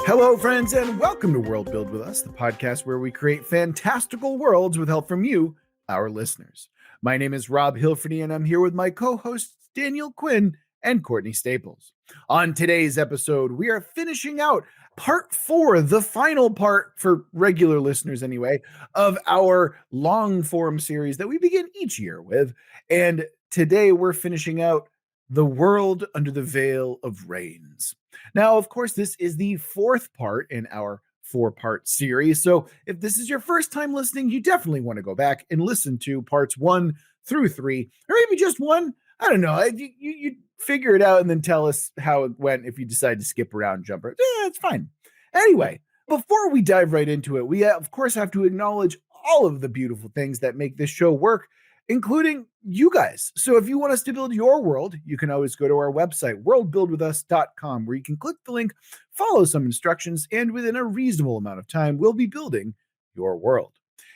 Hello, friends, and welcome to World Build with Us, the podcast where we create fantastical worlds with help from you, our listeners. My name is Rob Hilferty, and I'm here with my co-hosts Daniel Quinn and Courtney Staples. On today's episode, we are finishing out part 4, the final part for regular listeners anyway, of our long form series that we begin each year with. And today we're finishing out The World Under the Veil of Rains. Now, of course, this is the 4th part in our 4-part series. So if this is your first time listening, you definitely want to go back and listen to parts 1 through 3, or maybe just 1. I don't know. You figure it out and then tell us how it went if you decide to skip around, jump around. It's fine. Anyway, before we dive right into it, we of course have to acknowledge all of the beautiful things that make this show work, including you guys. So if you want us to build your world, you can always go to our website, worldbuildwithus.com, where you can click the link, follow some instructions, and within a reasonable amount of time, we'll be building your world.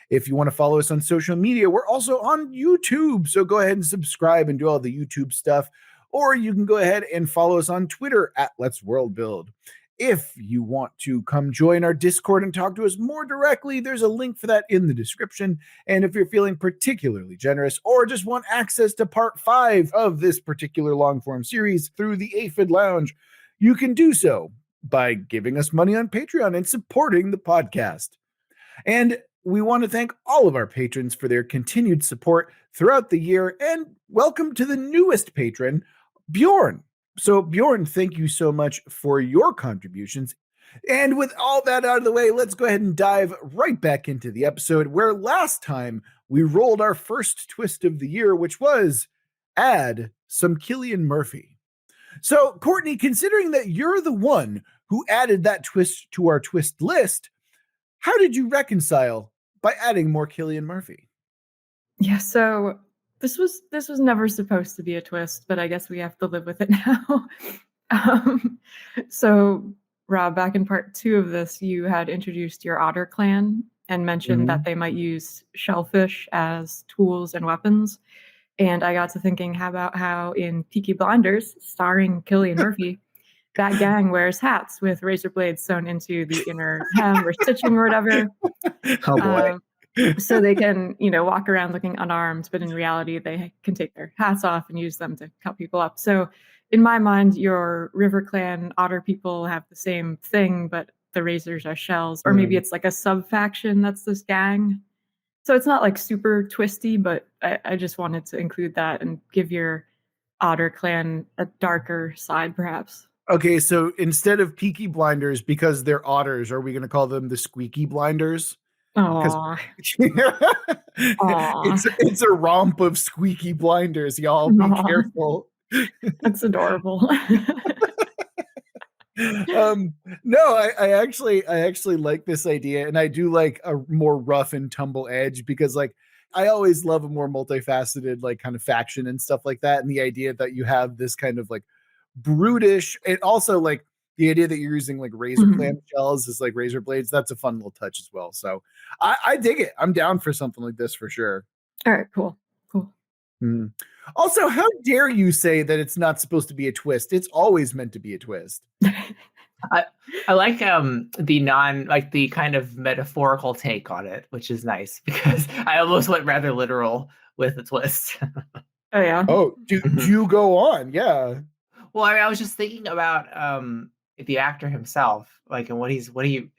If you want to follow us on social media, we're also on YouTube. So go ahead and subscribe and do all the YouTube stuff. Or you can go ahead and follow us on Twitter at Let's World Build. If you want to come join our Discord and talk to us more directly, there's a link for that in the description. And if you're feeling particularly generous or just want access to part 5 of this particular long form series through the Aphid Lounge, you can do so by giving us money on Patreon and supporting the podcast. And we want to thank all of our patrons for their continued support throughout the year, and welcome to the newest patron, Bjorn. So Bjorn, thank you so much for your contributions. And with all that out of the way, let's go ahead and dive right back into the episode, where last time we rolled our first twist of the year, which was add some Cillian Murphy. So Courtney, considering that you're the one who added that twist to our twist list, how did you reconcile by adding more Cillian Murphy? Yeah, so this was never supposed to be a twist, but I guess we have to live with it now. So Rob, back in part 2 of this, you had introduced your otter clan and mentioned that they might use shellfish as tools and weapons. And I got to thinking, how about how in Peaky Blinders, starring Cillian Murphy, that gang wears hats with razor blades sewn into the inner hem or stitching or whatever. Oh boy. So they can, walk around looking unarmed, but in reality, they can take their hats off and use them to cut people up. So in my mind, your River Clan otter people have the same thing, but the razors are shells. Or maybe it's like a sub-faction that's this gang. So it's not like super twisty, but I just wanted to include that and give your otter clan a darker side, perhaps. Okay, so instead of Peaky Blinders, because they're otters, are we going to call them the Squeaky Blinders? Aww. It's a romp of squeaky blinders, y'all. Be careful. That's adorable. No, I actually like this idea, and I do like a more rough and tumble edge, because like I always love a more multifaceted like kind of faction and stuff like that, and the idea that you have this kind of like brutish, and also like the idea that you're using like razor clam shells is like razor blades. That's a fun little touch as well. So I dig it. I'm down for something like this for sure. All right, cool. Also, how dare you say that it's not supposed to be a twist? It's always meant to be a twist. I like the kind of metaphorical take on it, which is nice, because I almost went rather literal with the twist. Oh yeah. Oh, do you go on? Yeah. Well, I was just thinking about the actor himself, like, and what he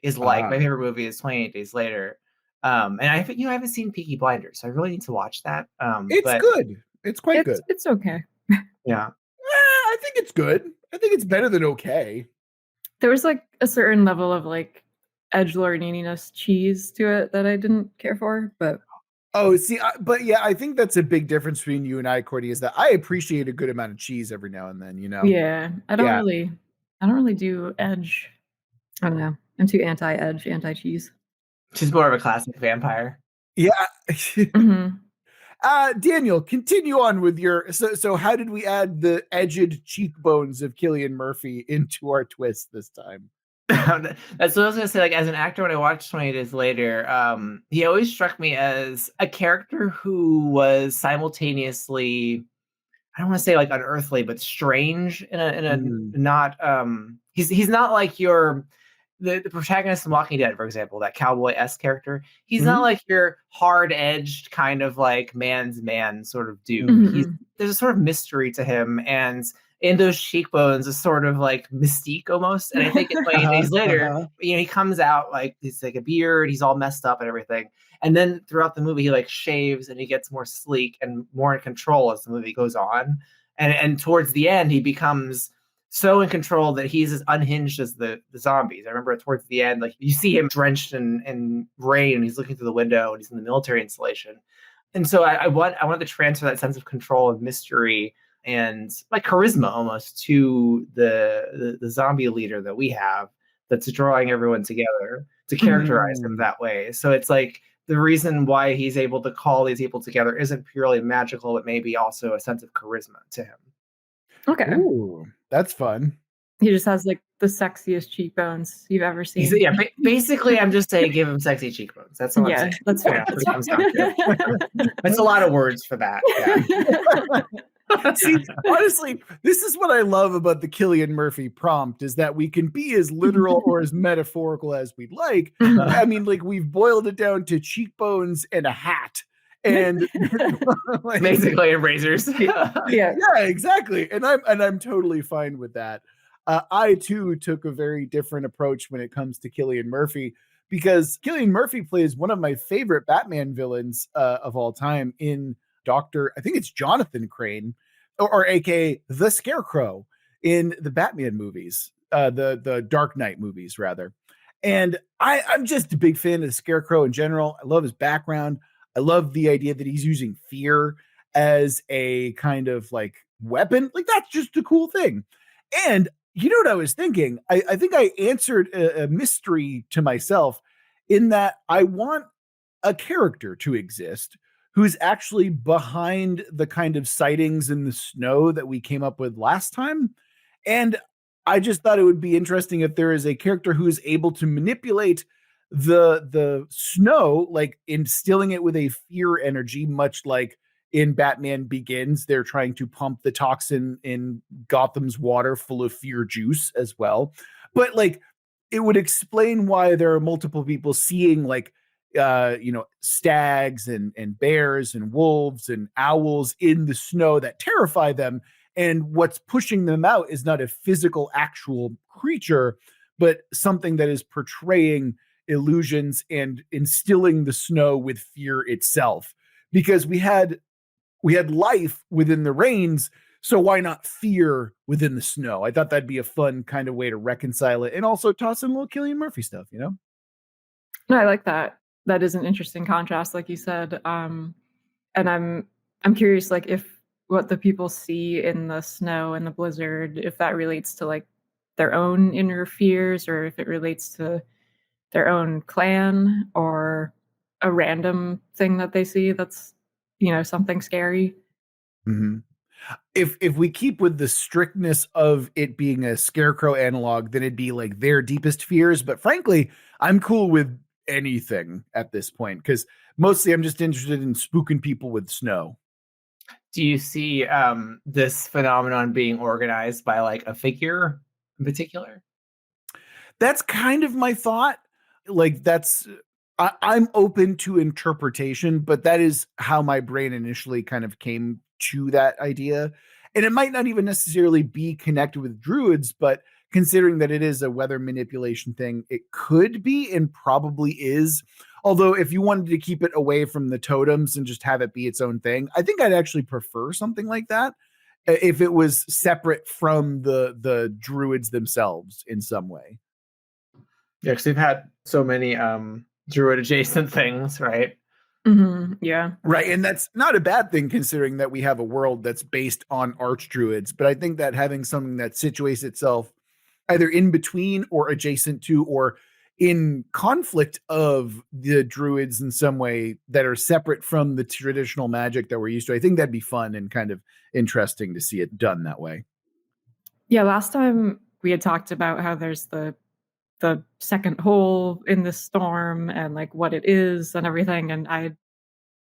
is like. My favorite movie is 28 Days Later, and I haven't seen Peaky Blinders, so I really need to watch that. It's good. It's quite good. It's okay. Yeah, I think it's good. I think it's better than okay. There was like a certain level of like edgelord-neediness cheese to it that I didn't care for, but. Oh, see, but yeah, I think that's a big difference between you and I, Courtney, is that I appreciate a good amount of cheese every now and then, Yeah, I don't really do edge. I don't know. I'm too anti-edge, anti-cheese. She's more of a classic vampire. Yeah. Daniel, continue on with your. So how did we add the edged cheekbones of Cillian Murphy into our twist this time? That's what I was gonna say. Like, as an actor, when I watched 20 Days Later, he always struck me as a character who was simultaneously, I don't want to say like unearthly, but strange in a not. He's not like the protagonist in Walking Dead, for example, that cowboy-esque character, he's not like your hard-edged kind of like man's man sort of dude. There's a sort of mystery to him, and in those cheekbones, a sort of like mystique almost. And I think 20 days later, he comes out like he's like a beard, he's all messed up and everything. And then throughout the movie, he like shaves and he gets more sleek and more in control as the movie goes on. And towards the end, he becomes so in control that he's as unhinged as the zombies. I remember towards the end, like you see him drenched in rain and he's looking through the window and he's in the military installation. And so I wanted to transfer that sense of control and mystery and like charisma almost to the zombie leader that we have that's drawing everyone together to characterize him that way. So it's like the reason why he's able to call these people together isn't purely magical, but maybe also a sense of charisma to him. Okay. Ooh, that's fun. He just has like the sexiest cheekbones you've ever seen. Basically, I'm just saying give him sexy cheekbones. That's all I'm saying. That's fair. That's a lot of words for that. Yeah. See, honestly, this is what I love about the Cillian Murphy prompt is that we can be as literal or as metaphorical as we'd like. I mean, like we've boiled it down to cheekbones and a hat. And like, basically erasers. Yeah, exactly. And I'm totally fine with that. I too took a very different approach when it comes to Cillian Murphy because Cillian Murphy plays one of my favorite Batman villains of all time in I think it's Jonathan Crane, or aka the Scarecrow in the Batman movies, the Dark Knight movies rather. And I'm just a big fan of the Scarecrow in general. I love his background. I love the idea that he's using fear as a kind of like weapon. Like that's just a cool thing. And you know what I was thinking? I think I answered a mystery to myself in that I want a character to exist who's actually behind the kind of sightings in the snow that we came up with last time. And I just thought it would be interesting if there is a character who is able to manipulate the snow, like instilling it with a fear energy, much like in Batman Begins, they're trying to pump the toxin in Gotham's water full of fear juice as well. But like, it would explain why there are multiple people seeing like, stags and bears and wolves and owls in the snow that terrify them. And what's pushing them out is not a physical, actual creature, but something that is portraying illusions and instilling the snow with fear itself. Because we had life within the rains, so why not fear within the snow? I thought that'd be a fun kind of way to reconcile it, and also toss in a little Cillian Murphy stuff, you know? No, I like that. That is an interesting contrast, like you said. And I'm curious, like if what the people see in the snow and the blizzard, if that relates to like their own inner fears, or if it relates to their own clan or a random thing that they see that's, something scary. Mm-hmm. If we keep with the strictness of it being a Scarecrow analog, then it'd be like their deepest fears. But frankly, I'm cool with anything at this point because mostly I'm just interested in spooking people with snow. Do you see this phenomenon being organized by like a figure in particular? That's kind of my thought. Like I'm open to interpretation, but that is how my brain initially kind of came to that idea. And it might not even necessarily be connected with druids, but considering that it is a weather manipulation thing, it could be and probably is. Although if you wanted to keep it away from the totems and just have it be its own thing, I think I'd actually prefer something like that if it was separate from the druids themselves in some way. Yeah, because we've had so many druid adjacent things, right? Mm-hmm. Yeah. Right. And that's not a bad thing considering that we have a world that's based on archdruids. But I think that having something that situates itself either in between or adjacent to or in conflict of the druids in some way that are separate from the traditional magic that we're used to, I think that'd be fun and kind of interesting to see it done that way. Yeah. Last time we had talked about how there's the second hole in the storm and like what it is and everything. And I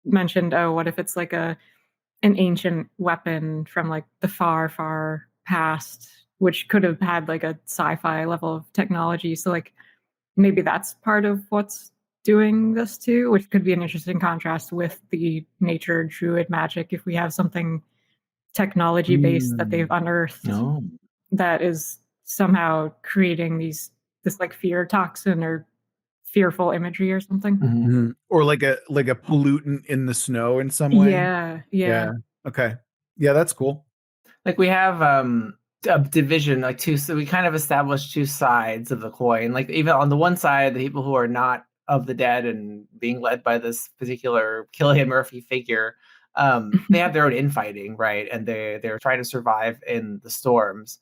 mentioned, what if it's like an ancient weapon from like the far, far past, which could have had like a sci-fi level of technology. So like maybe that's part of what's doing this too, which could be an interesting contrast with the nature druid magic. If we have something technology based that they've unearthed that is somehow creating this like fear toxin or fearful imagery or something. Or like a pollutant in the snow in some way. Yeah. Okay. Yeah, that's cool. Like we have a division, like two, so we kind of established two sides of the coin. Like even on the one side, the people who are not of the dead and being led by this particular Cillian Murphy figure, they have their own infighting, right? And they're trying to survive in the storms.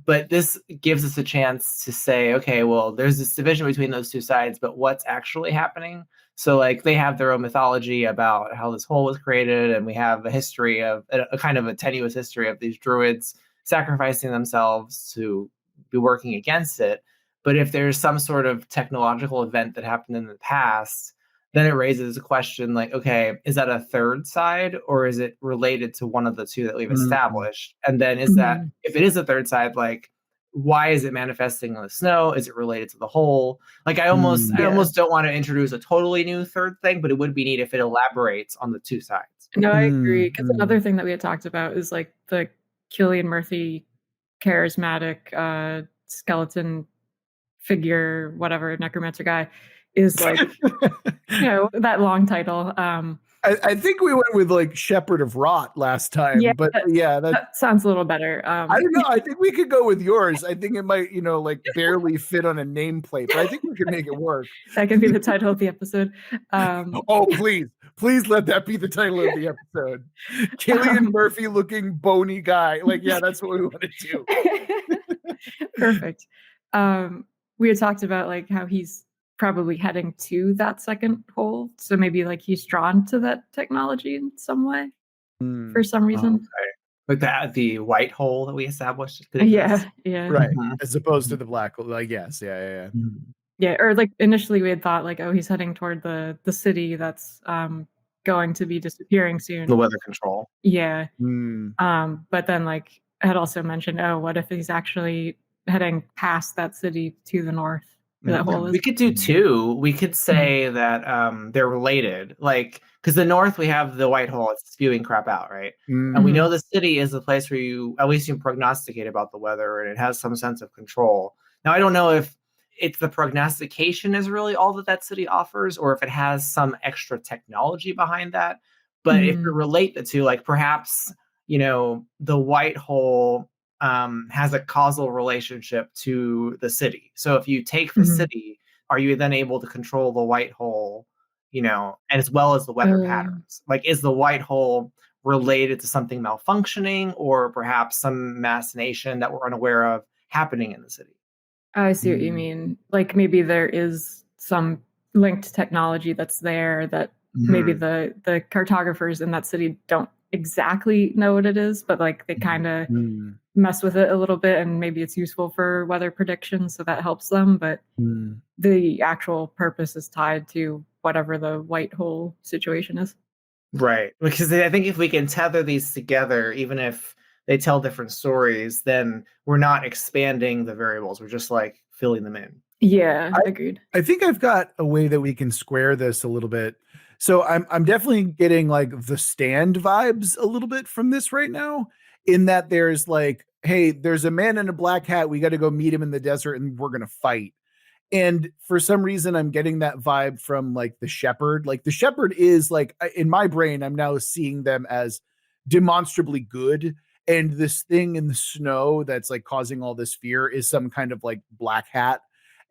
But this gives us a chance to say, okay, well, there's this division between those two sides, but what's actually happening? So like they have their own mythology about how this hole was created, and we have a history of a kind of a tenuous history of these druids sacrificing themselves to be working against it. But if there's some sort of technological event that happened in the past, then it raises a question like, okay, is that a third side, or is it related to one of the two that we've established? And then is that, if it is a third side, like, why is it manifesting on the snow? Is it related to the hole? Like, I almost don't want to introduce a totally new third thing, but it would be neat if it elaborates on the two sides. No, I agree. Because another thing that we had talked about is like the Cillian Murphy charismatic skeleton figure, whatever, necromancer guy is like, that long title. I think we went with like Shepherd of Rot last time, but that sounds a little better. I don't know. I think we could go with yours. I think it might, like barely fit on a nameplate, but I think we could make it work. That can be the title of the episode. Oh, please let that be the title of the episode. Cillian Murphy looking bony guy. Like, yeah, that's what we want to do. Perfect. We had talked about like how he's probably heading to that second hole, so maybe like he's drawn to that technology in some way for some reason. Like the white hole that we established. Yeah. Right. As opposed to the black hole. Like, yes, yeah. Yeah, or like initially we had thought like, oh, he's heading toward the city that's going to be disappearing soon. The weather control. Yeah. But then like I had also mentioned, oh, what if he's actually heading past that city to the north? We could do two. We could say that they're related, like, because the north we have the white hole, it's spewing crap out, right? And we know the city is the place where you prognosticate about the weather, and it has some sense of control. Now I don't know if it's the prognostication is really all that city offers, or if it has some extra technology behind that. But if you relate the two, like perhaps the white hole has a causal relationship to the city. So if you take the city, are you then able to control the white hole, and as well as the weather patterns? Like, is the white hole related to something malfunctioning, or perhaps some machination that we're unaware of happening in the city? I see what you mean. Like maybe there is some linked technology that's there that maybe the cartographers in that city don't exactly know what it is, but like they kind of mess with it a little bit, and maybe it's useful for weather prediction, so that helps them. But the actual purpose is tied to whatever the white hole situation is. Right. Because I think if we can tether these together, even if they tell different stories, then we're not expanding the variables. We're just like filling them in. Yeah, agreed. I think I've got a way that we can square this a little bit. So I'm definitely getting like the Stand vibes a little bit from this right now, in that there's like, hey, there's a man in a black hat. We got to go meet him in the desert and we're going to fight. And for some reason, I'm getting that vibe from like the shepherd. Like the shepherd is like, in my brain, I'm now seeing them as demonstrably good. And this thing in the snow that's like causing all this fear is some kind of like black hat.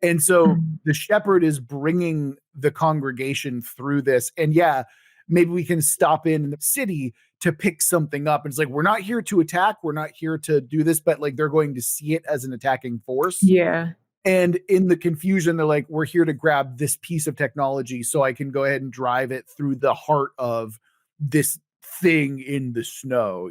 And so the shepherd is bringing the congregation through this. And yeah, maybe we can stop in the city to pick something up. And it's like, we're not here to attack. We're not here to do this, but like they're going to see it as an attacking force. Yeah. And in the confusion, they're like, we're here to grab this piece of technology so I can go ahead and drive it through the heart of this thing in the snow,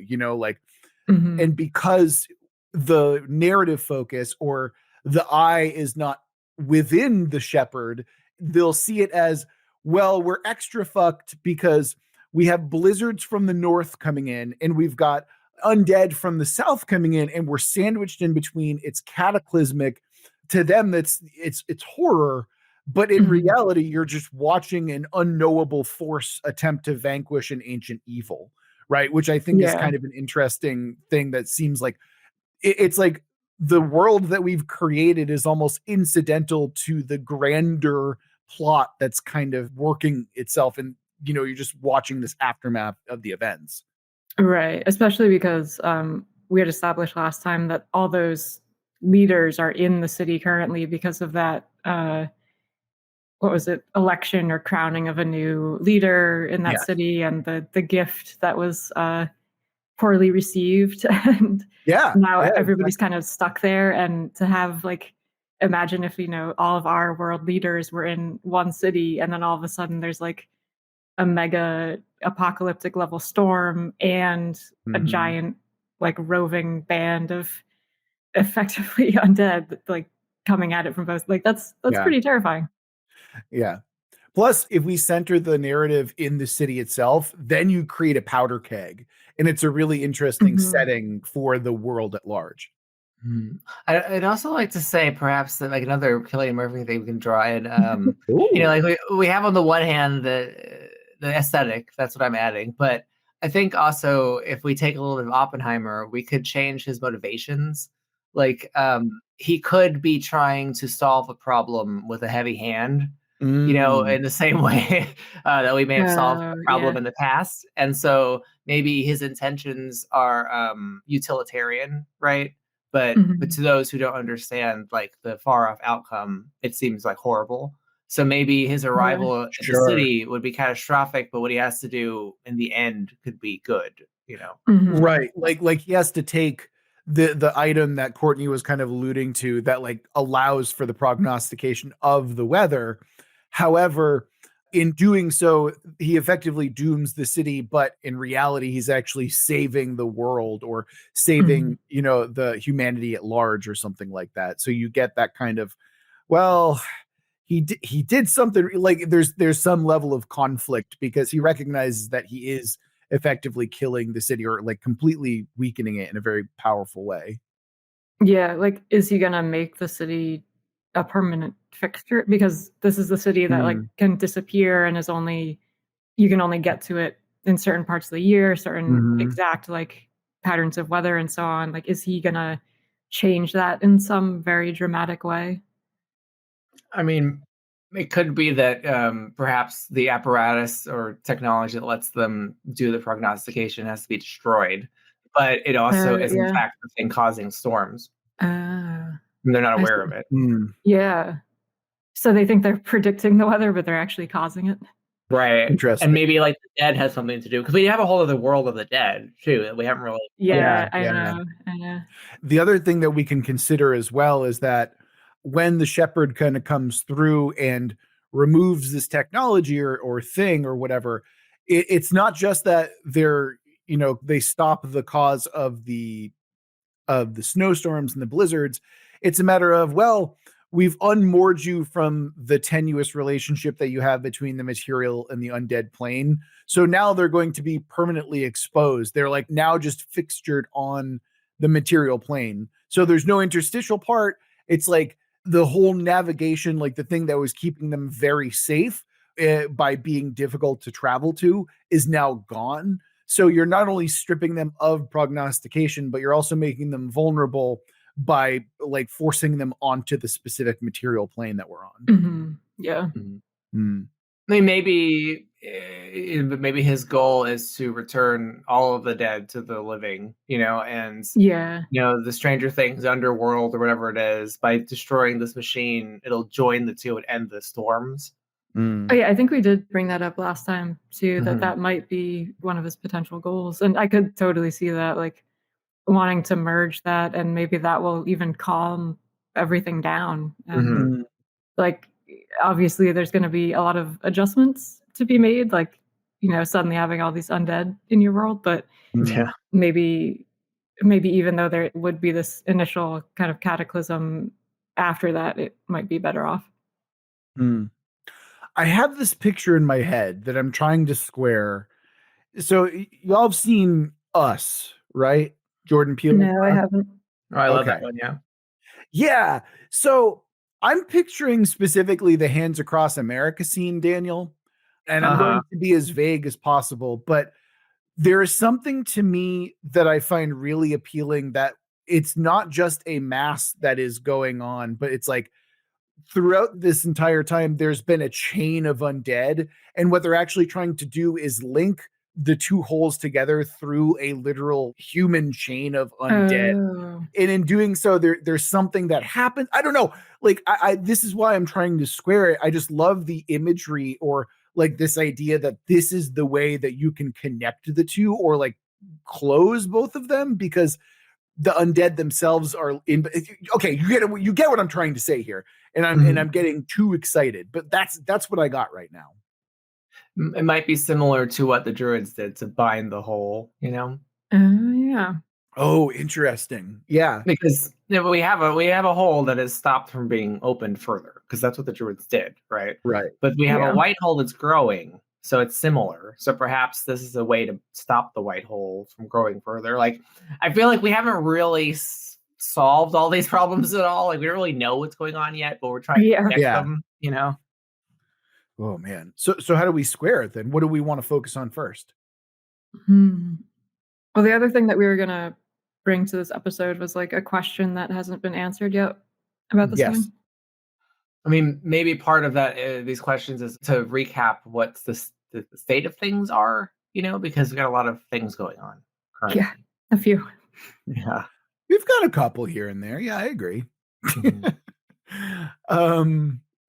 and because the narrative focus or the eye is not within the shepherd, they'll see it as, well, we're extra fucked because we have blizzards from the north coming in and we've got undead from the south coming in, and we're sandwiched in between. It's cataclysmic. To them, it's horror, But in reality, you're just watching an unknowable force attempt to vanquish an ancient evil, right? Which I think is kind of an interesting thing that seems like it's like the world that we've created is almost incidental to the grander plot that's kind of working itself. And, you're just watching this aftermath of the events. Right. Especially because we had established last time that all those leaders are in the city currently because of that what was it, election or crowning of a new leader in that city, and the gift that was poorly received. And now everybody's kind of stuck there. And to have imagine if all of our world leaders were in one city, and then all of a sudden there's a mega apocalyptic level storm and a giant roving band of effectively undead coming at it from both. That's pretty terrifying. Yeah. Plus, if we center the narrative in the city itself, then you create a powder keg, and it's a really interesting setting for the world at large. I'd also like to say perhaps that another Cillian Murphy thing we can draw in. We have on the one hand the aesthetic, that's what I'm adding, but I think also if we take a little bit of Oppenheimer, we could change his motivations. He could be trying to solve a problem with a heavy hand, in the same way that we may have solved a problem in the past. And so maybe his intentions are utilitarian, right? But to those who don't understand the far off outcome, it seems horrible. So maybe his arrival at the city would be catastrophic, but what he has to do in the end could be good, Right. Like he has to take the item that Courtney was kind of alluding to that allows for the prognostication of the weather. However, in doing so, he effectively dooms the city, but in reality, he's actually saving the world or saving, the humanity at large or something like that. So you get that kind of, he did something there's some level of conflict because he recognizes that he is effectively killing the city or completely weakening it in a very powerful way. Yeah. Is he going to make the city a permanent fixture? Because this is the city that can disappear and you can only get to it in certain parts of the year, certain exact patterns of weather and so on. Is he going to change that in some very dramatic way? I mean, it could be that perhaps the apparatus or technology that lets them do the prognostication has to be destroyed, but it also is in fact the thing causing storms. And they're not aware of it. Yeah. So they think they're predicting the weather, but they're actually causing it. Right. Interesting. And maybe the dead has something to do, because we have a whole other world of the dead too that we haven't really. I know. The other thing that we can consider as well is that when the shepherd kind of comes through and removes this technology or thing or whatever, it's not just that they stop the cause of the snowstorms and the blizzards. It's a matter of, we've unmoored you from the tenuous relationship that you have between the material and the undead plane. So now they're going to be permanently exposed. They're now just fixtured on the material plane. So there's no interstitial part. It's the whole navigation, the thing that was keeping them very safe by being difficult to travel to, is now gone. So you're not only stripping them of prognostication, but you're also making them vulnerable by forcing them onto the specific material plane that we're on. Yeah. I mean, maybe his goal is to return all of the dead to the living, and the Stranger Things underworld or whatever it is. By destroying this machine, it'll join the two and end the storms. Oh yeah, I think we did bring that up last time too, that might be one of his potential goals. And I could totally see that, wanting to merge that, and maybe that will even calm everything down. And obviously there's going to be a lot of adjustments to be made, suddenly having all these undead in your world, but maybe even though there would be this initial kind of cataclysm, after that it might be better off. I have this picture in my head that I'm trying to square. So y'all have seen Us, right? Jordan Peele. No, I haven't. Oh, I love that one. Yeah. Yeah. So I'm picturing specifically the Hands Across America scene, Daniel, and I'm going to be as vague as possible, but there is something to me that I find really appealing, that it's not just a mass that is going on, but it's like throughout this entire time, there's been a chain of undead. And what they're actually trying to do is link the two holes together through a literal human chain of undead. Oh. And in doing so, there's something that happens. I don't know. Like, I this is why I'm trying to square it. I just love the imagery, or like this idea that this is the way that you can connect the two, or like close both of them, because the undead themselves are in. Okay, you get what I'm trying to say here, and I'm getting too excited, but that's what I got right now. It might be similar to what the druids did to bind the hole, you know? Yeah. Oh, interesting. Yeah, Because we have a hole that is stopped from being opened further, because that's what the druids did, right? right. But we have a white hole that's growing, so it's similar. So perhaps this is a way to stop the white hole from growing further. Like, I feel like we haven't really solved all these problems at all. Like, we don't really know what's going on yet, but we're trying to connect them, you know? Oh man. So how do we square it then? What do we want to focus on first? Well, the other thing that we were gonna bring to this episode was like a question that hasn't been answered yet about this thing. I mean, maybe part of that, these questions, is to recap what the state of things are, you know, because we've got a lot of things going on currently. Yeah, a few. Yeah. We've got a couple here and there. Yeah, I agree.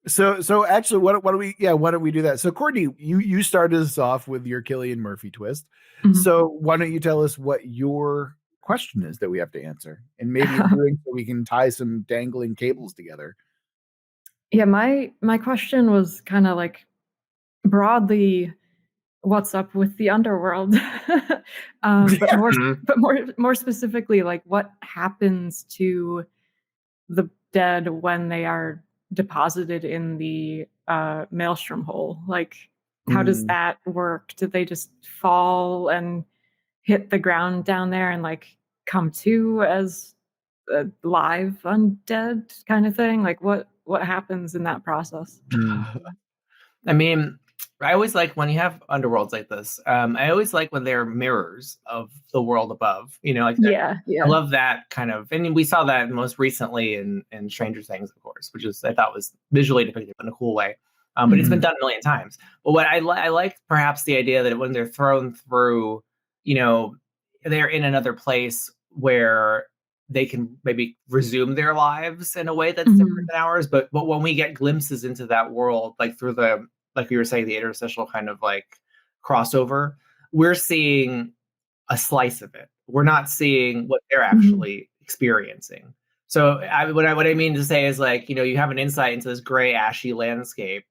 So actually, why don't we do that? So Courtney, you started us off with your Cillian Murphy twist. So why don't you tell us what your question is that we have to answer, and maybe so we can tie some dangling cables together. Yeah, my question was kind of like broadly, what's up with the underworld? But more specifically, like what happens to the dead when they are deposited in the maelstrom hole? Like, how does that work? Did they just fall and hit the ground down there and like come to as a live undead kind of thing? Like, what happens in that process? I mean, I always like when you have underworlds like this. I always like when they're mirrors of the world above. You know, like yeah. I love that kind of, and we saw that most recently in Stranger Things, of course, which is, I thought, was visually depicted in a cool way. But it's been done a million times. But what I like perhaps the idea that when they're thrown through, you know, they're in another place where they can maybe resume their lives in a way that's different than ours. But when we get glimpses into that world, like through the, like we were saying, the interstitial kind of like crossover, we're seeing a slice of it. We're not seeing what they're actually experiencing. So what I mean to say is, like, you know, you have an insight into this gray, ashy landscape,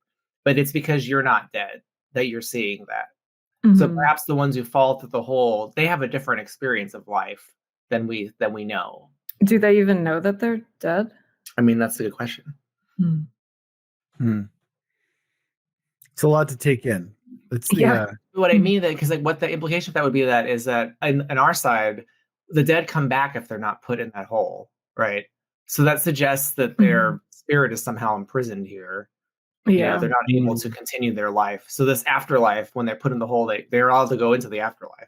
but it's because you're not dead that you're seeing that. So perhaps the ones who fall through the hole, they have a different experience of life than we know. Do they even know that they're dead? I mean, that's a good question. It's a lot to take in. What I mean, that because like what the implication of that would be, that is that in our side, the dead come back if they're not put in that hole, right? So that suggests that their spirit is somehow imprisoned here. You know, they're not able to continue their life. So this afterlife, when they're put in the hole, they're allowed to go into the afterlife.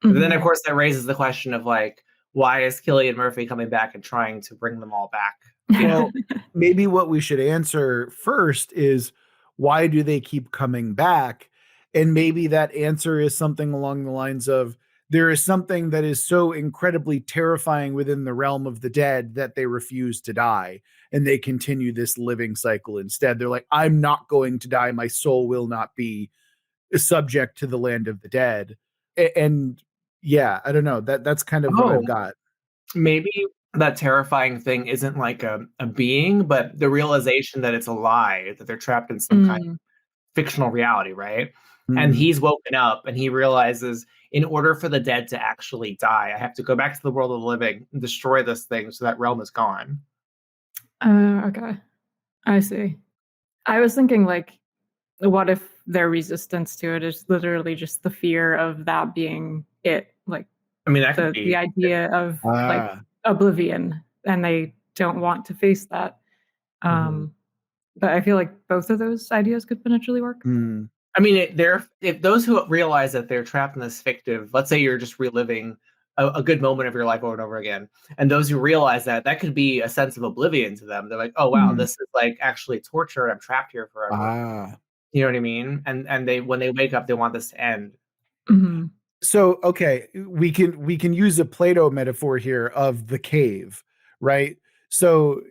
But then, of course, that raises the question of, like, why is Cillian Murphy coming back and trying to bring them all back? Well, maybe what we should answer first is, why do they keep coming back? And maybe that answer is something along the lines of, there is something that is so incredibly terrifying within the realm of the dead that they refuse to die, and they continue this living cycle instead. They're like, I'm not going to die. My soul will not be subject to the land of the dead. And yeah, I don't know. That's kind of what I've got. Maybe that terrifying thing isn't like a being, but the realization that it's a lie, that they're trapped in some kind of fictional reality, right? And he's woken up and he realizes, in order for the dead to actually die, I have to go back to the world of the living and destroy this thing so that realm is gone. Okay. I see. I was thinking, like, what if their resistance to it is literally just the fear of that being it? Like, I mean, that could be the idea of like oblivion, and they don't want to face that. But I feel like both of those ideas could potentially work. I mean, if those who realize that they're trapped in this fictive, let's say you're just reliving a good moment of your life over and over again, and those who realize that could be a sense of oblivion to them. They're like, oh wow, this is like actually torture. I'm trapped here forever. You know what I mean? And they, when they wake up, they want this to end. So okay, we can use a Plato metaphor here of the cave, right? So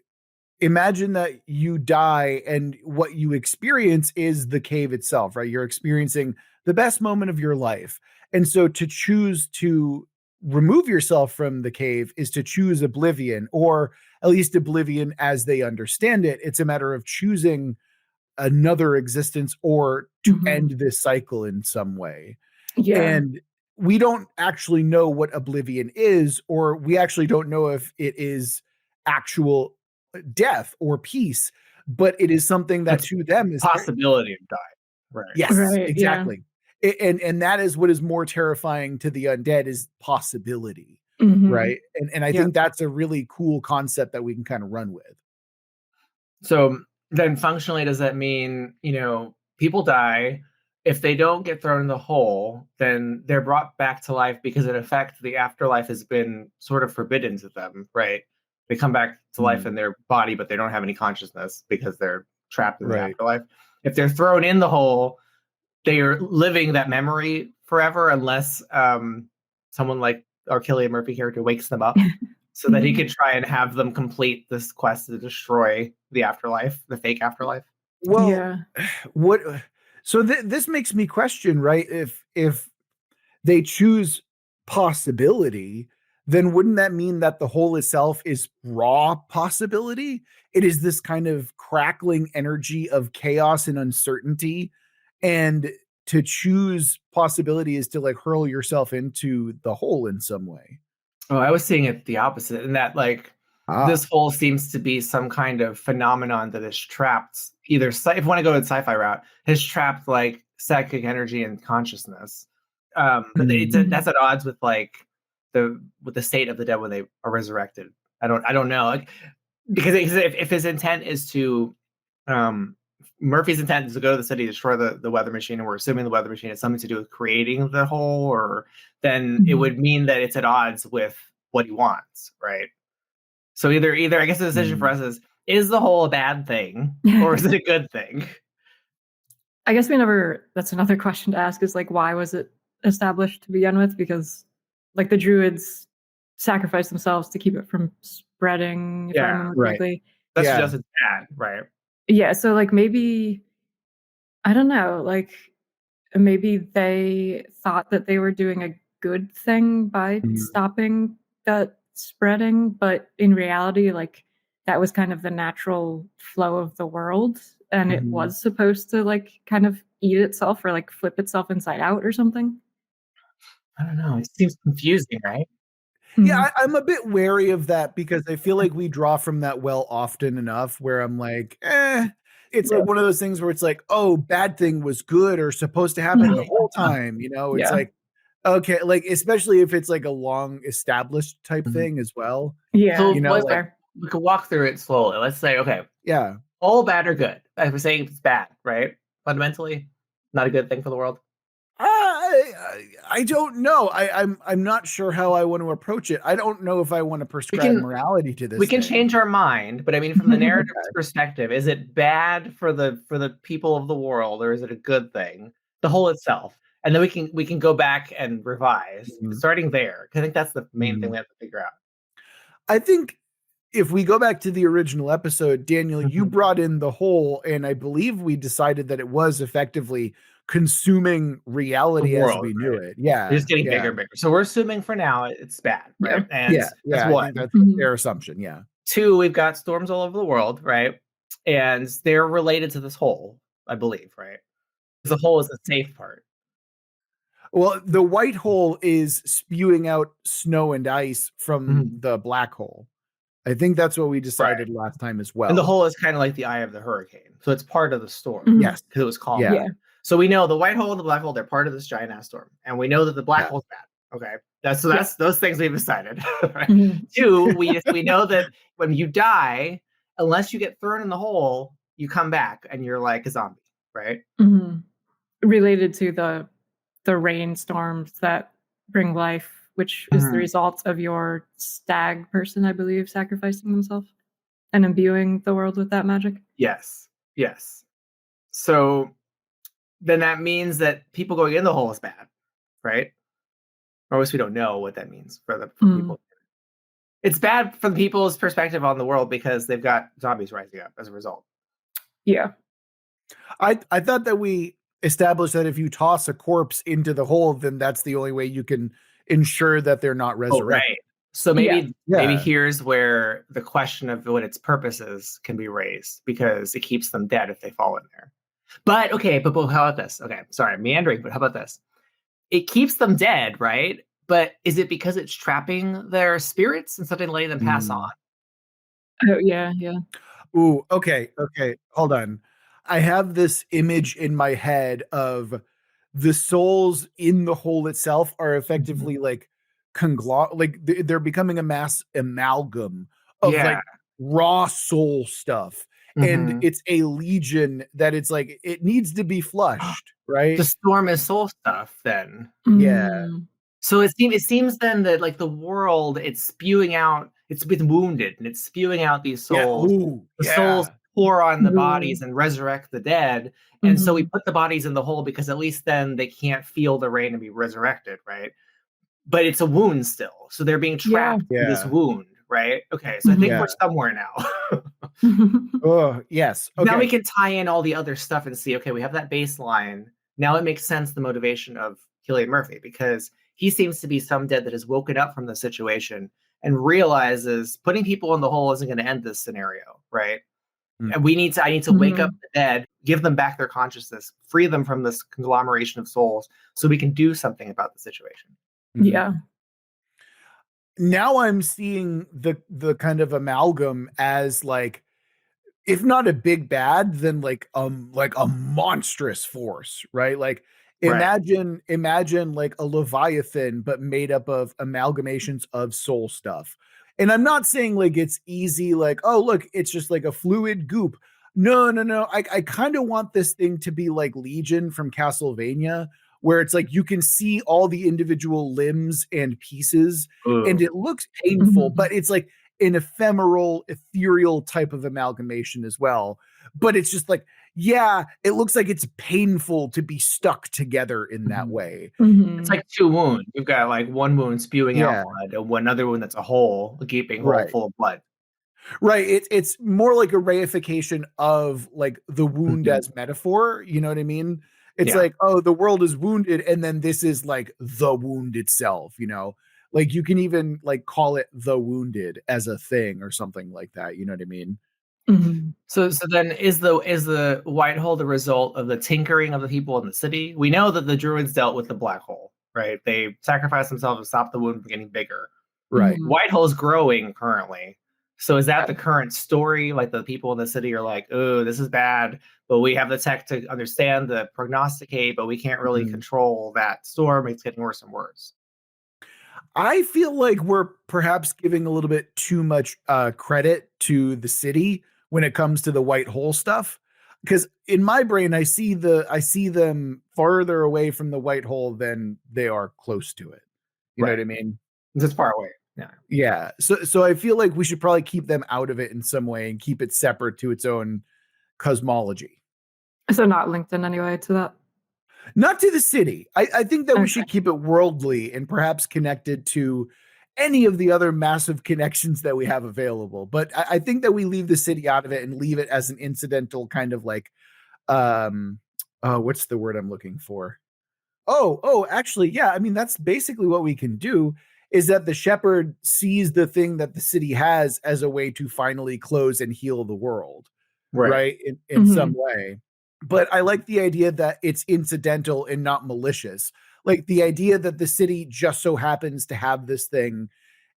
imagine that you die and what you experience is the cave itself, right? You're experiencing the best moment of your life. And so to choose to remove yourself from the cave is to choose oblivion, or at least oblivion as they understand it. It's a matter of choosing another existence or to end this cycle in some way. And we don't actually know what oblivion is, or we actually don't know if it is actual death or peace, but it is something that to them is possibility of dying. Right. Yes, right, exactly. Yeah. And that is what is more terrifying to the undead is possibility. Right. And I think that's a really cool concept that we can kind of run with. So then functionally, does that mean, people die? If they don't get thrown in the hole, then they're brought back to life because in effect, the afterlife has been sort of forbidden to them, right? They come back to life in their body, but they don't have any consciousness because they're trapped in the afterlife. If they're thrown in the hole, they are living that memory forever unless someone like our Cillian Murphy character wakes them up so that he can try and have them complete this quest to destroy the afterlife, the fake afterlife. Well, what... So this makes me question, right? If they choose possibility, then wouldn't that mean that the whole itself is raw possibility? It is this kind of crackling energy of chaos and uncertainty. And to choose possibility is to like hurl yourself into the hole in some way. Oh, I was seeing it the opposite, in that like this hole seems to be some kind of phenomenon that is trapped. Either if you want to go to the sci-fi route, has trapped like psychic energy and consciousness. But that's at odds with like the state of the dead when they are resurrected. I don't know, like, because if his intent is to Murphy's intent is to go to the city, destroy the weather machine, and we're assuming the weather machine has something to do with creating the hole, or then it would mean that it's at odds with what he wants, right? So either I guess the decision for us is the hole a bad thing or is it a good thing? I guess that's another question to ask, is like, why was it established to begin with? Because like the druids sacrificed themselves to keep it from spreading, if I remember correctly. That's just as bad, right? Yeah, so like maybe, I don't know, like maybe they thought that they were doing a good thing by stopping that spreading, but in reality, like that was kind of the natural flow of the world, and it was supposed to like kind of eat itself or like flip itself inside out or something. I don't know. It seems confusing, right? Yeah, I'm a bit wary of that because I feel like we draw from that well often enough where I'm like, it's like one of those things where it's like, oh, bad thing was good or supposed to happen the whole time. It's like, okay, like especially if it's like a long established type thing as well. Yeah, so like, we could walk through it slowly. Let's say, okay, all bad or good. As we're saying, it's bad, right? Fundamentally, not a good thing for the world. I don't know. I'm not sure how I want to approach it. I don't know if I want to prescribe morality to this. We can change our mind, but I mean, from the narrative perspective, is it bad for the people of the world, or is it a good thing? The whole itself, and then we can go back and revise, starting there. I think that's the main thing we have to figure out. I think if we go back to the original episode, Daniel, you brought in the whole, and I believe we decided that it was effectively consuming reality world, as we knew it. Yeah. It's just getting bigger and bigger. So we're assuming for now it's bad, right? And that's one. That's a fair assumption. Yeah. Two, we've got storms all over the world, right? And they're related to this hole, I believe, right? The hole is the safe part. Well, the white hole is spewing out snow and ice from the black hole. I think that's what we decided last time as well. And the hole is kind of like the eye of the hurricane. So it's part of the storm. Yes. Because it was called. Yeah. So we know the white hole and the black hole, they're part of this giant ass storm. And we know that the black hole's bad. Okay. That's those things we've decided. Right? Two, we know that when you die unless you get thrown in the hole, you come back and you're like a zombie, right? Mm-hmm. Related to the rainstorms that bring life, which is the result of your stag person, I believe, sacrificing themselves and imbuing the world with that magic. Yes. So then that means that people going in the hole is bad, right? Or at least we don't know what that means for people. It's bad from people's perspective on the world because they've got zombies rising up as a result. Yeah. I thought that we established that if you toss a corpse into the hole, then that's the only way you can ensure that they're not resurrected. Oh, right. So maybe here's where the question of what its purpose is can be raised, because it keeps them dead if they fall in there. But how about this? Okay, sorry, I'm meandering, but how about this? It keeps them dead, right? But is it because it's trapping their spirits instead of letting them pass on? Oh, yeah. Ooh, okay. Hold on. I have this image in my head of the souls in the hole itself are effectively like they're becoming a mass amalgam of like raw soul stuff. And it's a legion that it's like it needs to be flushed, right? The storm is soul stuff then. Yeah. So it seems then that like the world, it's spewing out, it's been wounded and it's spewing out these souls. Souls pour on the bodies and resurrect the dead. And so we put the bodies in the hole because at least then they can't feel the rain and be resurrected, right? But it's a wound still. So they're being trapped in this wound, right? Okay, so I think we're somewhere now. Oh, yes. Okay. Now we can tie in all the other stuff and see, okay, we have that baseline. Now it makes sense, the motivation of Cillian Murphy, because he seems to be some dead that has woken up from the situation and realizes putting people in the hole isn't going to end this scenario, right? And I need to wake up the dead, give them back their consciousness, free them from this conglomeration of souls so we can do something about the situation. Yeah. Now I'm seeing the kind of amalgam as like, if not a big bad, then like a monstrous force, right? Like imagine like a Leviathan, but made up of amalgamations of soul stuff. And I'm not saying like it's easy, like, oh, look, it's just like a fluid goop. No. I kind of want this thing to be like Legion from Castlevania, where it's like you can see all the individual limbs and pieces, and it looks painful, but it's like an ephemeral, ethereal type of amalgamation as well. But it's just like, yeah, it looks like it's painful to be stuck together in that way. It's like two wounds. You've got like one wound spewing out blood and one other wound that's a hole, a gaping hole full of blood. Right. It's more like a reification of like the wound as metaphor. You know what I mean? It's like, oh, the world is wounded, and then this is like the wound itself, you know? Like you can even like call it the wounded as a thing or something like that. You know what I mean? So then is the white hole the result of the tinkering of the people in the city? We know that the druids dealt with the black hole, right? They sacrificed themselves to stop the wound from getting bigger. Right. White hole is growing currently. So is that the current story? Like the people in the city are like, oh, this is bad, but we have the tech to understand, the prognosticate, but we can't really control that storm. It's getting worse and worse. I feel like we're perhaps giving a little bit too much credit to the city when it comes to the white hole stuff, because in my brain I see them farther away from the white hole than they are close to it. You know what I mean? It's far away. Yeah. So I feel like we should probably keep them out of it in some way and keep it separate to its own cosmology. So not linked in any way to that? Not to the city. I think that we should keep it worldly and perhaps connected to any of the other massive connections that we have available. But I think that we leave the city out of it and leave it as an incidental kind of like, what's the word I'm looking for? Actually, yeah. I mean, that's basically what we can do, is that the shepherd sees the thing that the city has as a way to finally close and heal the world, right? In some way. But I like the idea that it's incidental and not malicious. Like the idea that the city just so happens to have this thing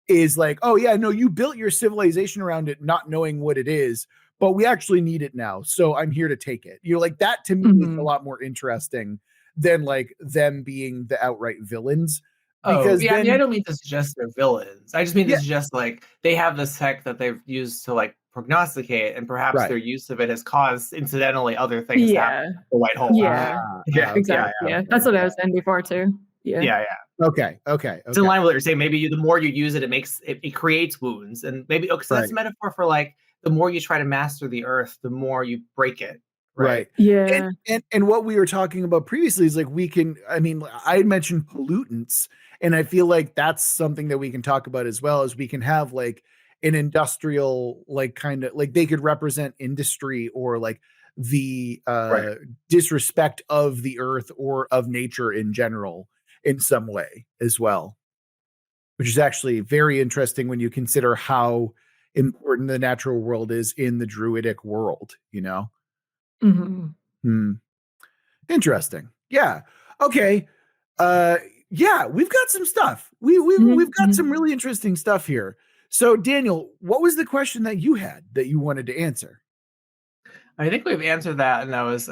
is like, oh yeah, no, you built your civilization around it not knowing what it is, but we actually need it now. So I'm here to take it. You're like, that to me is a lot more interesting than like them being the outright villains. Because yeah, I then, mean, I don't mean to suggest they're villains. I just mean to yeah, suggest like they have this tech that they've used to like prognosticate, and perhaps right. their use of it has caused incidentally other things to happen. Yeah. The white hole. Yeah. Yeah, Okay, yeah, Exactly. Yeah. That's what I was saying before too. Yeah. yeah, yeah. okay. It's in line with what you're saying. Maybe the more you use it, it creates wounds, and maybe so that's a metaphor for like the more you try to master the earth, the more you break it. Right. Yeah. And what we were talking about previously is like I had mentioned pollutants, and I feel like that's something that we can talk about as well, as we can have like an industrial, like kind of like they could represent industry or like the disrespect of the earth or of nature in general in some way as well, which is actually very interesting when you consider how important the natural world is in the druidic world, you know? Hmm. Interesting. Yeah. Okay. Yeah, we've got some stuff. We've got some really interesting stuff here. So Daniel, what was the question that you had that you wanted to answer? I think we've answered that, and that was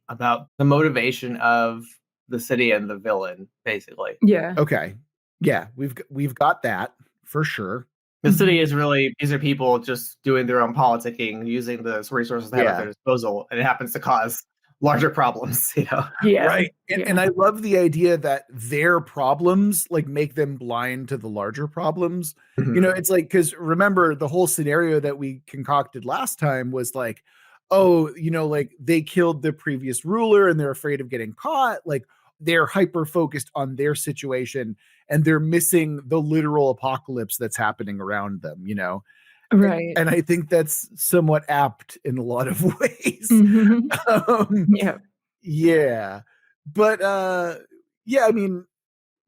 about the motivation of the city and the villain, basically. Yeah. Okay. Yeah, we've got that for sure. The city is really, these are people just doing their own politicking, using the resources they have at their disposal, and it happens to cause larger problems, you know? Yeah. Right. And I love the idea that their problems like make them blind to the larger problems. You know, it's like, because remember the whole scenario that we concocted last time was like, oh, you know, like they killed the previous ruler and they're afraid of getting caught. Like they're hyper focused on their situation and they're missing the literal apocalypse that's happening around them, you know? Right. And I think that's somewhat apt in a lot of ways. Yeah. Yeah. But yeah, I mean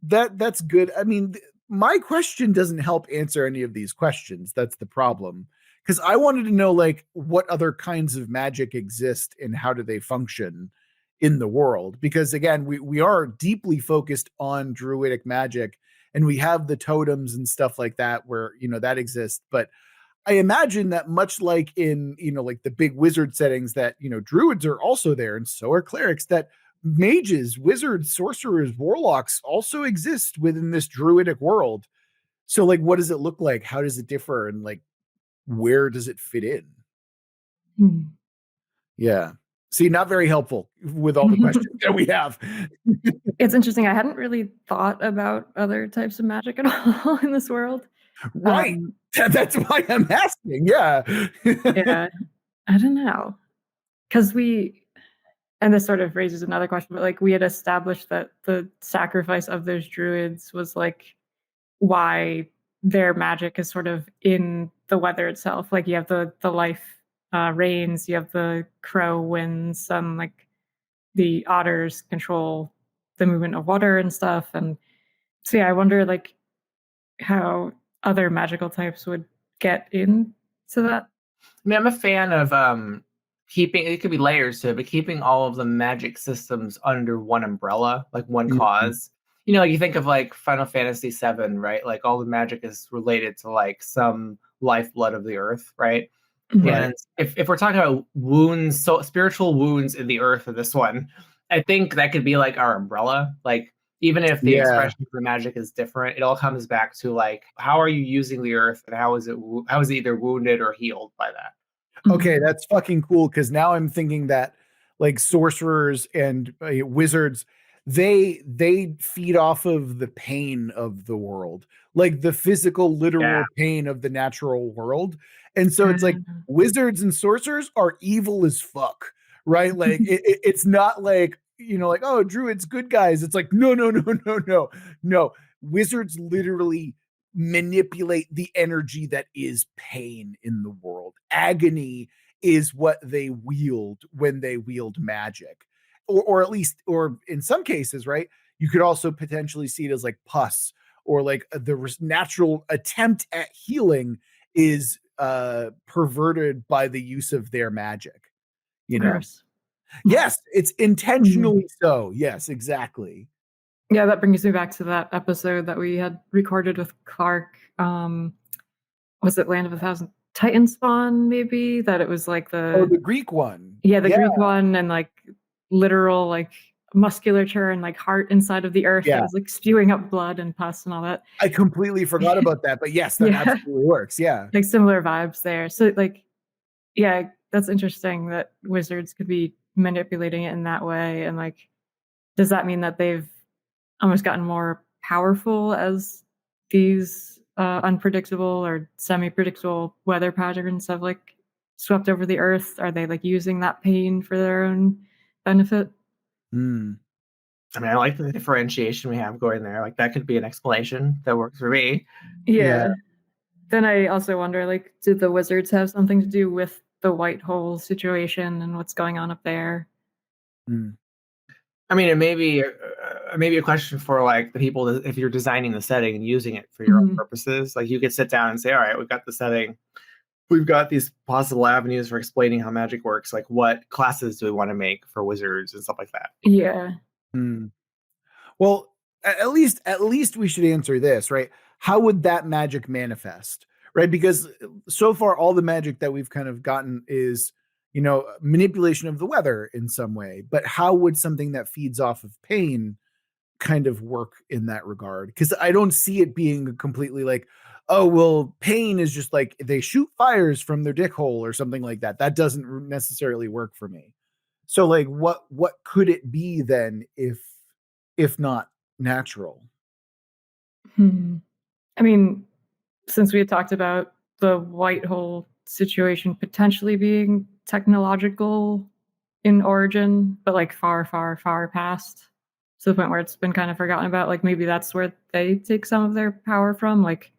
that's good. I mean, my question doesn't help answer any of these questions. That's the problem. Cuz I wanted to know like what other kinds of magic exist and how do they function in the world, because again, we are deeply focused on druidic magic and we have the totems and stuff like that where, you know, that exists, but I imagine that much like in, you know, like the big wizard settings that, you know, druids are also there and so are clerics, that mages, wizards, sorcerers, warlocks also exist within this druidic world. So like, what does it look like? How does it differ? And like, where does it fit in? Yeah. See, not very helpful with all the questions that we have. It's interesting. I hadn't really thought about other types of magic at all in this world. Right. That's why I'm asking. Yeah. Yeah. I don't know. Because and this sort of raises another question, but like we had established that the sacrifice of those druids was like why their magic is sort of in the weather itself. Like you have the life rains, you have the crow winds, like the otters control the movement of water and stuff. And so yeah, I wonder like how other magical types would get into that. I mean, I'm a fan of keeping, it could be layers to it, but keeping all of the magic systems under one umbrella, like one cause. You know, like you think of like Final Fantasy VII, right? Like all the magic is related to like some lifeblood of the earth, right? And if we're talking about wounds, so spiritual wounds in the earth of this one, I think that could be like our umbrella. Like even if the expression of the magic is different, it all comes back to like how are you using the earth and how is it either wounded or healed by that? Okay, that's fucking cool, because now I'm thinking that like sorcerers and wizards, they feed off of the pain of the world, like the physical literal pain of the natural world. And so it's like wizards and sorcerers are evil as fuck, right? Like it's not like, you know, like, oh, druids good guys. It's like no, wizards literally manipulate the energy that is pain in the world. Agony is what they wield when they wield magic, or at least, or in some cases, right? You could also potentially see it as like pus, or like the natural attempt at healing is perverted by the use of their magic, you know? Yes, it's intentionally so. Yes, exactly. Yeah, that brings me back to that episode that we had recorded with Clark. Was it Land of a Thousand Titan Spawn, maybe? That it was like the Greek one. Yeah, the Greek one, and like literal like musculature and like heart inside of the earth Yeah. that was like spewing up blood and pus and all that. I completely forgot about that, but yes, that absolutely works. Yeah. Like similar vibes there. So like, yeah, that's interesting that wizards could be manipulating it in that way. And like, does that mean that they've almost gotten more powerful as these unpredictable or semi-predictable weather patterns have like swept over the earth? Are they like using that pain for their own benefit? Mm. I mean, I like the differentiation we have going there. Like that could be an explanation that works for me. Yeah. Then I also wonder, like, did the wizards have something to do with the white hole situation and what's going on up there? Mm. I mean, it may be a question for like the people that, if you're designing the setting and using it for your own purposes. Like you could sit down and say, all right, we've got the setting, we've got these possible avenues for explaining how magic works. Like what classes do we want to make for wizards and stuff like that? Yeah. Mm. Well, at least we should answer this, right? How would that magic manifest, right? Because so far, all the magic that we've kind of gotten is, manipulation of the weather in some way. But how would something that feeds off of pain kind of work in that regard? Because I don't see it being completely like, oh, well, pain is just like they shoot fires from their dick hole or something like that. That doesn't necessarily work for me. So, like, what could it be then if not natural? I mean, since we had talked about the white hole situation potentially being technological in origin, but like far, far, far past to the point where it's been kind of forgotten about, like maybe that's where they take some of their power from, like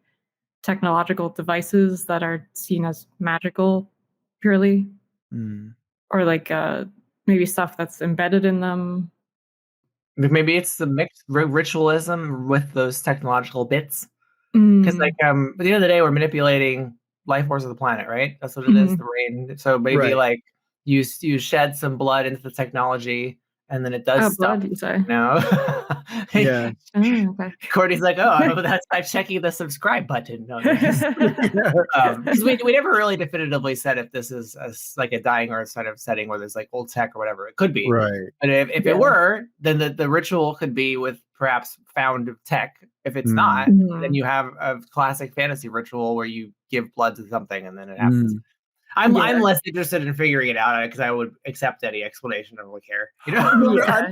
technological devices that are seen as magical purely, or like maybe stuff that's embedded in them. Maybe it's the mixed ritualism with those technological bits. Because like at the end of the day, we're manipulating life force of the planet, right? That's what it is, the rain. So maybe like you shed some blood into the technology, and then it does stuff. Blood, you say? No. Yeah. Okay. Courtney's like, oh, that's by checking the subscribe button. No, because we never really definitively said if this is like a dying earth kind of setting where there's like old tech or whatever. It could be, right? But if it were, then the ritual could be with perhaps found tech. If it's not, then you have a classic fantasy ritual where you give blood to something and then it happens. I'm less interested in figuring it out because I would accept any explanation. I don't really care.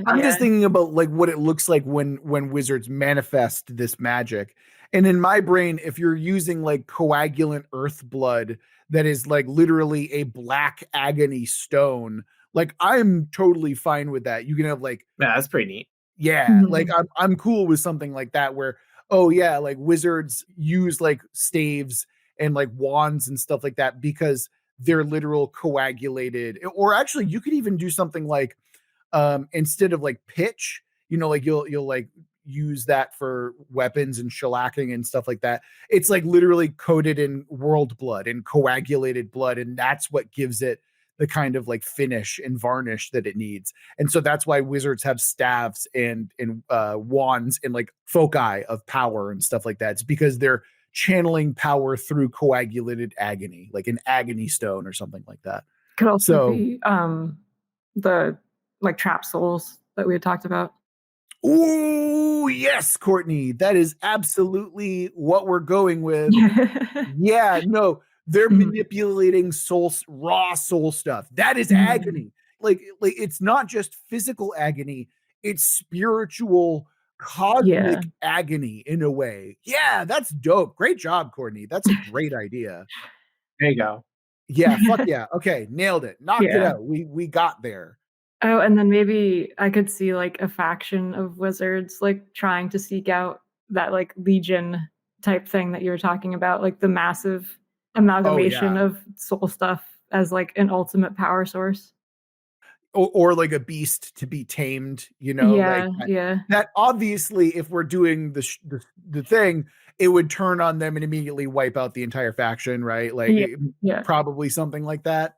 I'm just thinking about like what it looks like when wizards manifest this magic. And in my brain, if you're using like coagulant earth blood that is like literally a black agony stone, like I'm totally fine with that. You can have like, yeah, that's pretty neat. Yeah, like I'm cool with something like that where, oh yeah, like wizards use like staves and like wands and stuff like that because they're literal coagulated. Or actually you could even do something like instead of like pitch, like you'll like use that for weapons and shellacking and stuff like that. It's like literally coated in world blood and coagulated blood, and that's what gives it the kind of like finish and varnish that it needs. And so that's why wizards have staves and wands and like foci of power and stuff like that. It's because they're channeling power through coagulated agony, like an agony stone or something like that. Could also be the like trap souls that we had talked about. Oh yes, Courtney, that is absolutely what we're going with. Yeah, no, they're manipulating raw soul stuff. That is agony. Like it's not just physical agony, it's spiritual cosmic agony in a way. Yeah, that's dope. Great job, Courtney. That's a great idea. There you go. Yeah, fuck yeah. Okay, nailed it. Knocked it out. We got there. Oh, and then maybe I could see like a faction of wizards like trying to seek out that like legion type thing that you were talking about, like the massive amalgamation of soul stuff as like an ultimate power source. Or like a beast to be tamed, that obviously if we're doing the thing, it would turn on them and immediately wipe out the entire faction, right? Like probably something like that.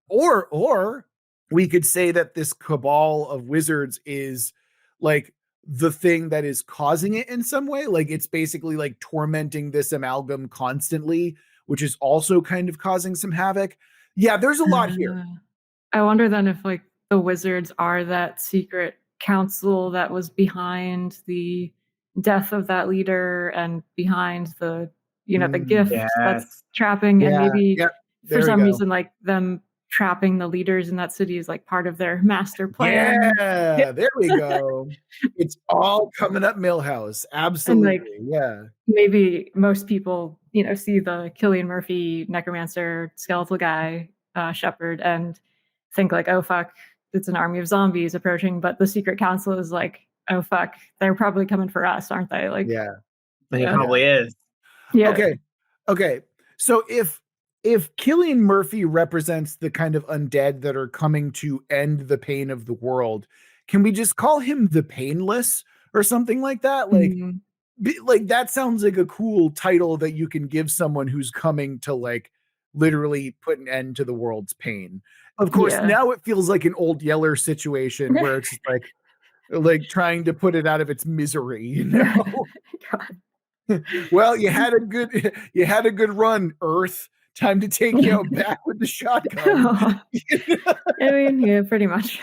Or we could say that this cabal of wizards is like the thing that is causing it in some way. Like it's basically like tormenting this amalgam constantly, which is also kind of causing some havoc. Yeah, there's a lot here. I wonder then if like the wizards are that secret council that was behind the death of that leader and behind the the gift that's trapping, and maybe for some reason like them trapping the leaders in that city is like part of their master plan. Yeah, there we go. It's all coming up Millhouse. Absolutely. And yeah. Maybe most people, see the Cillian Murphy necromancer skeletal guy, shepherd, and think like, oh fuck, it's an army of zombies approaching, but the secret council is like, oh fuck, they're probably coming for us, aren't they? Like, and he probably is. Yeah. Okay. So if Cillian Murphy represents the kind of undead that are coming to end the pain of the world, can we just call him the Painless or something like that? Like that sounds like a cool title that you can give someone who's coming to like literally put an end to the world's pain. Of course, now it feels like an Old Yeller situation where it's just like trying to put it out of its misery, God. Well, you had a good run, Earth. Time to take you out back with the shotgun. I mean, yeah, pretty much.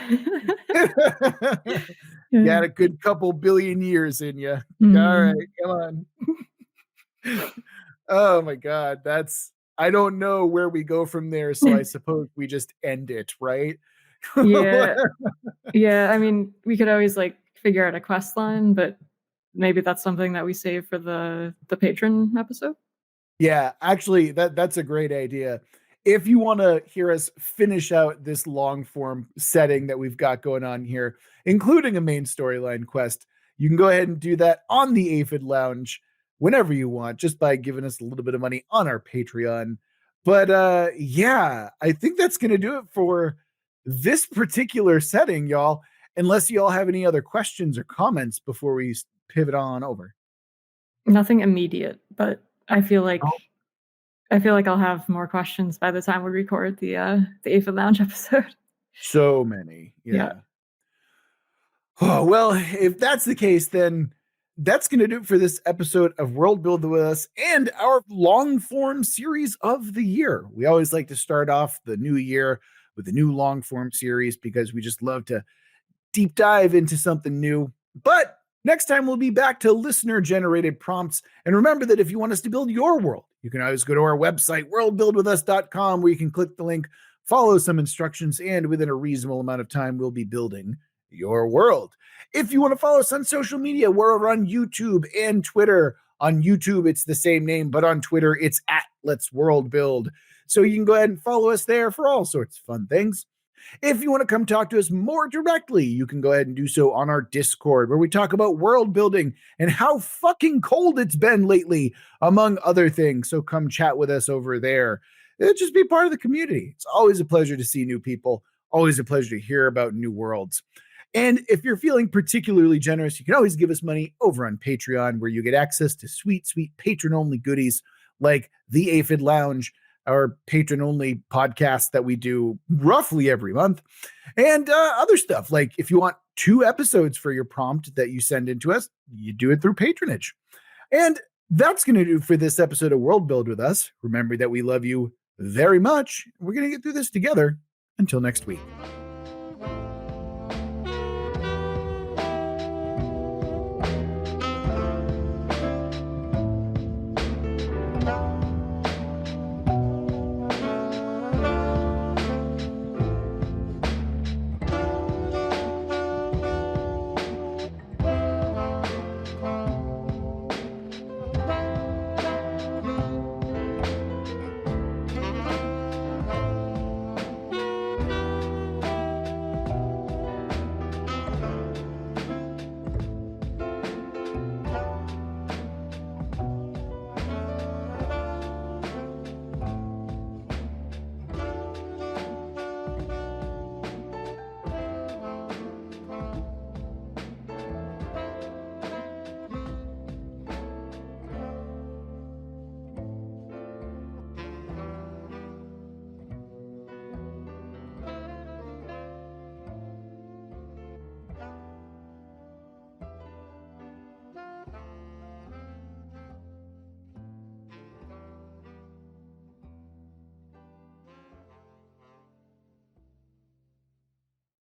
You had a good couple billion years in you. All right, come on. Oh my God, I don't know where we go from there, so I suppose we just end it, right? Yeah. I mean, we could always like figure out a quest line, but maybe that's something that we save for the patron episode. Yeah, actually, that's a great idea. If you want to hear us finish out this long form setting that we've got going on here, including a main storyline quest, you can go ahead and do that on the Aphid Lounge whenever you want, just by giving us a little bit of money on our Patreon. But yeah, I think that's going to do it for this particular setting, y'all, unless y'all have any other questions or comments before we pivot on over. Nothing immediate, but I feel like I'll have more questions by the time we record the Aphid Lounge episode. So many. Yeah. Oh, well, if that's the case, then that's going to do it for this episode of World Build with us and our long form series of the year. We always like to start off the new year with a new long form series because we just love to deep dive into something new. But next time we'll be back to listener generated prompts. And remember that if you want us to build your world, you can always go to our website, worldbuildwithus.com, where you can click the link, follow some instructions, and within a reasonable amount of time, we'll be building your world. If you want to follow us on social media, we're over on YouTube and Twitter. On YouTube, it's the same name, but on Twitter, it's @Let'sWorldBuild. So you can go ahead and follow us there for all sorts of fun things. If you want to come talk to us more directly, you can go ahead and do so on our Discord, where we talk about world building and how fucking cold it's been lately, among other things. So come chat with us over there. Just be part of the community. It's always a pleasure to see new people. Always a pleasure to hear about new worlds. And if you're feeling particularly generous, you can always give us money over on Patreon, where you get access to sweet, sweet patron-only goodies like the Aphid Lounge, our patron-only podcast that we do roughly every month, and other stuff. Like if you want 2 episodes for your prompt that you send into us, you do it through patronage. And that's going to do for this episode of World Build with us. Remember that we love you very much. We're going to get through this together. Until next week.